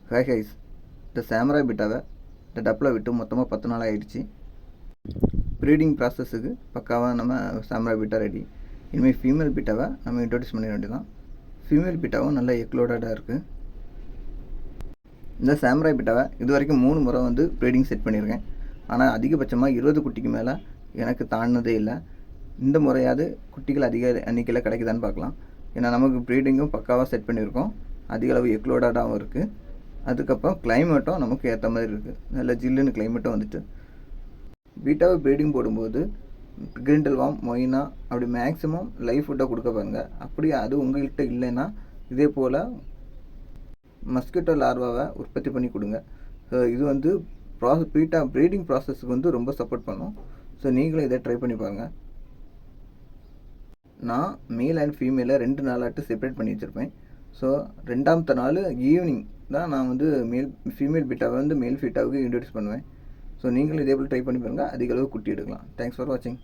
Hi guys, இந்த சாம்ராய் பிட்டாவை இந்த டப்பில் விட்டு மொத்தமாக 10 நாள் ஆகிடுச்சு. ப்ரீடிங் ப்ராசஸுக்கு பக்காவாக நம்ம சாம்ராய் பிட்டா ரெடி. இனிமேல் ஃபீமேல் பிட்டாவை நம்ம இன்ட்ரடியூஸ் பண்ண வேண்டியதான். ஃபீமேல் பிட்டாவும் நல்ல எக்லோடடாக இருக்குது. இந்த சாம்ராய் பிட்டாவை இது வரைக்கும் 3 முறை ப்ரீடிங் செட் பண்ணியிருக்கேன். ஆனால் அதிகபட்சமாக 20 குட்டிக்கு மேலே எனக்கு தாண்டினதே இல்லை. இந்த முறையாவது குட்டிகள் அதிக எண்ணிக்கையில் கிடைக்குதான்னு பார்க்கலாம். ஏன்னா நமக்கு ப்ரீடிங்கும் பக்காவாக செட் பண்ணியிருக்கோம். அதிக அளவு எக்லோடடாகவும் இருக்குது. அதுக்கப்புறம் கிளைமேட்டும் நமக்கு ஏற்ற மாதிரி இருக்குது. நல்ல ஜில்லுன்னு கிளைமேட்டும் வந்துட்டு பீட்டாவை ப்ரீடிங் போடும்போது கிரிண்டல் வாம், மொயினா அப்படி மேக்ஸிமம் லைஃப் ஃபுட்டாக கொடுக்க பாருங்கள். அப்படி அது உங்கள்கிட்ட இல்லைன்னா இதே போல் மஸ்கிட்டோ லார்வாவை உற்பத்தி பண்ணி கொடுங்க. ஸோ இது பீட்டா ப்ரீடிங் ப்ராசஸுக்கு ரொம்ப சப்போர்ட் பண்ணும். ஸோ நீங்களும் இதை ட்ரை பண்ணி பாருங்கள். நான் மேல் அண்ட் ஃபீமேலை 2 நாளாட்டு செப்பரேட் பண்ணி வச்சுருப்பேன். ஸோ 2ஆவது நாள் ஈவினிங் தான் நான் ஃபீமேல் பீட்டாவை மேல் ஃபீட்டாவுக்கு இன்ட்ரடியூஸ் பண்ணுவேன். ஸோ நீங்களும் இதே போல் ட்ரை பண்ணி பாருங்கள். அதிக அளவு குட்டி எடுக்கலாம். தேங்க்ஸ் ஃபார் வாட்சிங்.